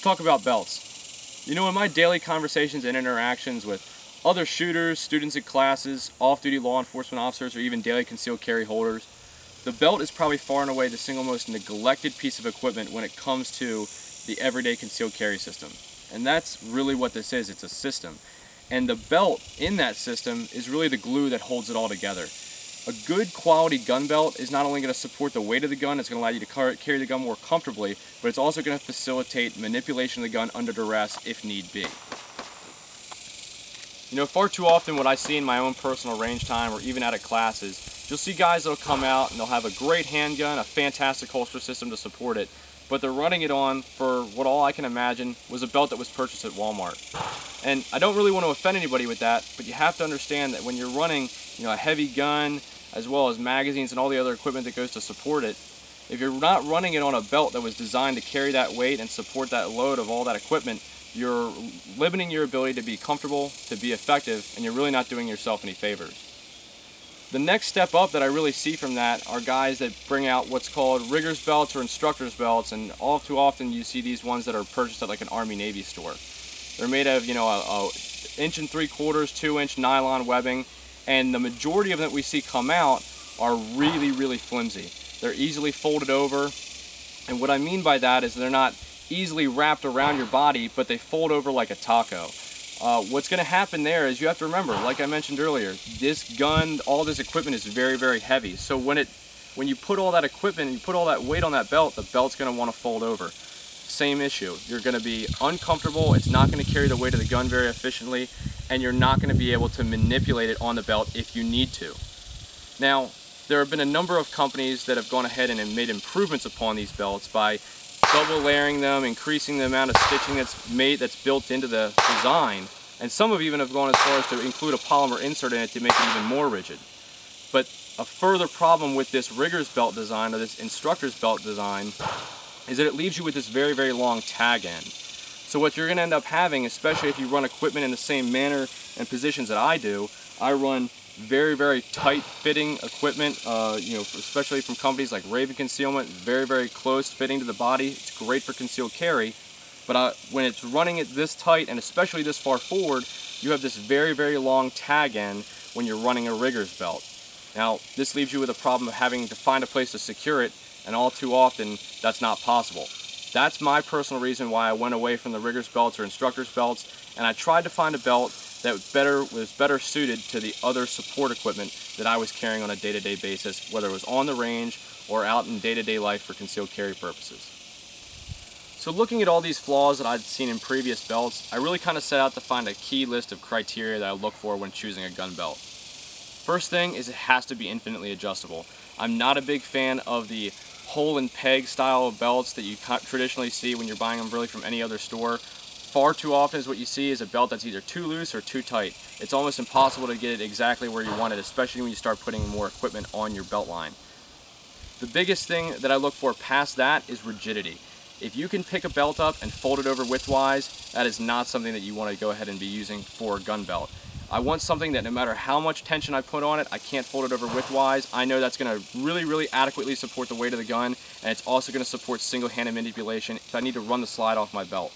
let's talk about belts. You know, in my daily conversations and interactions with other shooters, students in classes, off-duty law enforcement officers, or even daily concealed carry holders, the belt is probably far and away the single most neglected piece of equipment when it comes to the everyday concealed carry system. And that's really what this is. It's a system. And the belt in that system is really the glue that holds it all together. A good quality gun belt is not only going to support the weight of the gun, it's going to allow you to carry the gun more comfortably, but it's also going to facilitate manipulation of the gun under duress if need be. You know, far too often what I see in my own personal range time or even out of classes, you'll see guys that'll come out and they'll have a great handgun, a fantastic holster system to support it, but they're running it on for what all I can imagine was a belt that was purchased at Walmart. And I don't really want to offend anybody with that, but you have to understand that when you're running, you know, a heavy gun, as well as magazines and all the other equipment that goes to support it, if you're not running it on a belt that was designed to carry that weight and support that load of all that equipment, you're limiting your ability to be comfortable, to be effective, and you're really not doing yourself any favors. The next step up that I really see from that are guys that bring out what's called rigger's belts or instructor's belts, and all too often you see these ones that are purchased at like an Army Navy store. They're made of, you know, a 1 3/4, 2-inch nylon webbing, and the majority of them that we see come out are really flimsy. They're easily folded over, and what I mean by that is they're not easily wrapped around your body, but they fold over like a taco. What's going to happen there is you have to remember, like I mentioned earlier, this gun, all this equipment is very heavy. So when you put all that equipment and you put all that weight on that belt, the belt's going to want to fold over. Same issue. You're going to be uncomfortable, it's not going to carry the weight of the gun very efficiently, and you're not going to be able to manipulate it on the belt if you need to. Now, there have been a number of companies that have gone ahead and have made improvements upon these belts by double layering them, increasing the amount of stitching that's built into the design, and some have even gone as far as to include a polymer insert in it to make it even more rigid. But a further problem with this rigger's belt design or this instructor's belt design is that it leaves you with this very long tag end. So what you're going to end up having, especially if you run equipment in the same manner and positions that I do, I run very tight fitting equipment, you know, especially from companies like Raven Concealment, very close fitting to the body. It's great for concealed carry, but when it's running it this tight and especially this far forward, you have this very long tag end when you're running a rigger's belt. Now, this leaves you with a problem of having to find a place to secure it, and all too often that's not possible. That's my personal reason why I went away from the rigger's belts or instructor's belts, and I tried to find a belt that was better suited to the other support equipment that I was carrying on a day-to-day basis, whether it was on the range or out in day-to-day life for concealed carry purposes. So looking at all these flaws that I'd seen in previous belts, I really kind of set out to find a key list of criteria that I look for when choosing a gun belt. First thing is it has to be infinitely adjustable. I'm not a big fan of the hole and peg style of belts that you traditionally see when you're buying them really from any other store. Far too often is what you see is a belt that's either too loose or too tight. It's almost impossible to get it exactly where you want it, especially when you start putting more equipment on your belt line. The biggest thing that I look for past that is rigidity. If you can pick a belt up and fold it over widthwise, that is not something that you want to go ahead and be using for a gun belt. I want something that no matter how much tension I put on it, I can't fold it over widthwise. I know that's going to really adequately support the weight of the gun, and it's also going to support single-handed manipulation if I need to run the slide off my belt.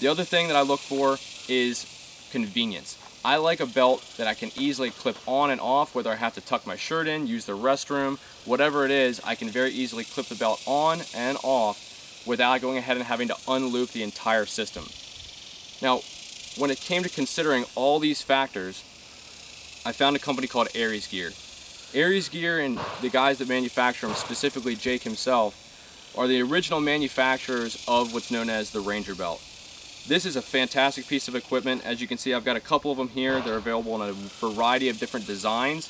The other thing that I look for is convenience. I like a belt that I can easily clip on and off, whether I have to tuck my shirt in, use the restroom, whatever it is, I can very easily clip the belt on and off without going ahead and having to unloop the entire system. Now, when it came to considering all these factors, I found a company called Aries Gear. Aries Gear and the guys that manufacture them, specifically Jake himself, are the original manufacturers of what's known as the Ranger belt. This is a fantastic piece of equipment. As you can see, I've got a couple of them here. They're available in a variety of different designs.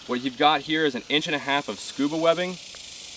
What you've got here is an 1.5 inch of scuba webbing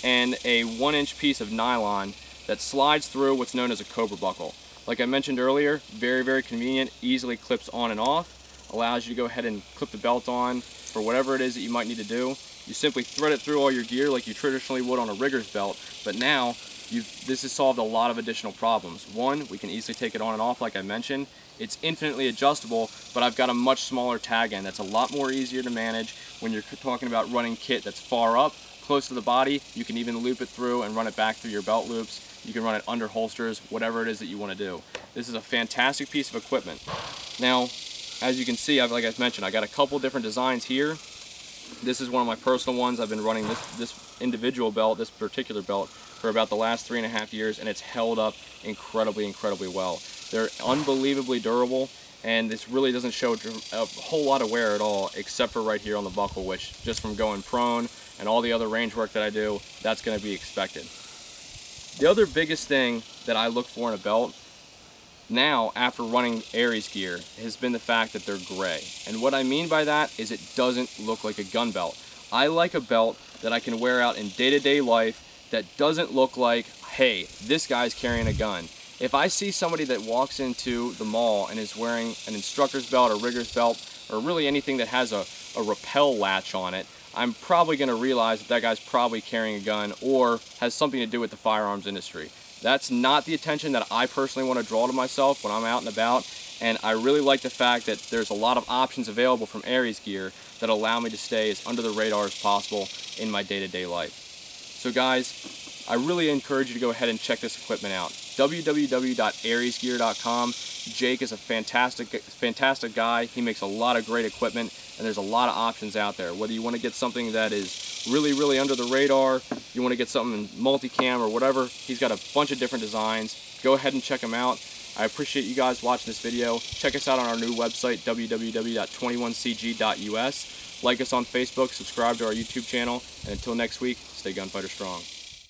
and a 1-inch piece of nylon that slides through what's known as a Cobra Buckle. Like I mentioned earlier, very convenient, easily clips on and off, allows you to go ahead and clip the belt on for whatever it is that you might need to do. You simply thread it through all your gear like you traditionally would on a rigger's belt, but now this has solved a lot of additional problems. One, we can easily take it on and off like I mentioned. It's infinitely adjustable, but I've got a much smaller tag end that's a lot more easier to manage when you're talking about running kit that's far up close to the body. You can even loop it through and run it back through your belt loops. You can run it under holsters, whatever it is that you want to do. This is a fantastic piece of equipment. Now, as you can see, like I mentioned, I got a couple different designs here. This is one of my personal ones. I've been running this individual belt, this particular belt, for about the last 3.5 years, and it's held up incredibly well. They're unbelievably durable, and this really doesn't show a whole lot of wear at all, except for right here on the buckle, which just from going prone and all the other range work that I do, that's going to be expected. The other biggest thing that I look for in a belt now, after running Aries Gear, has been the fact that they're gray. And what I mean by that is it doesn't look like a gun belt. I like a belt that I can wear out in day-to-day life that doesn't look like, hey, this guy's carrying a gun. If I see somebody that walks into the mall and is wearing an instructor's belt or rigger's belt, or really anything that has a rappel latch on it, I'm probably going to realize that that guy's probably carrying a gun or has something to do with the firearms industry. That's not the attention that I personally want to draw to myself when I'm out and about, and I really like the fact that there's a lot of options available from Aries Gear that allow me to stay as under the radar as possible in my day-to-day life. So guys, I really encourage you to go ahead and check this equipment out. www.ariesgear.com. Jake is a fantastic guy. He makes a lot of great equipment, and there's a lot of options out there. Whether you want to get something that is really under the radar, you want to get something multicam or whatever, he's got a bunch of different designs. Go ahead and check him out. I appreciate you guys watching this video. Check us out on our new website, www.21cg.us. Like us on Facebook, subscribe to our YouTube channel, and until next week, stay gunfighter strong.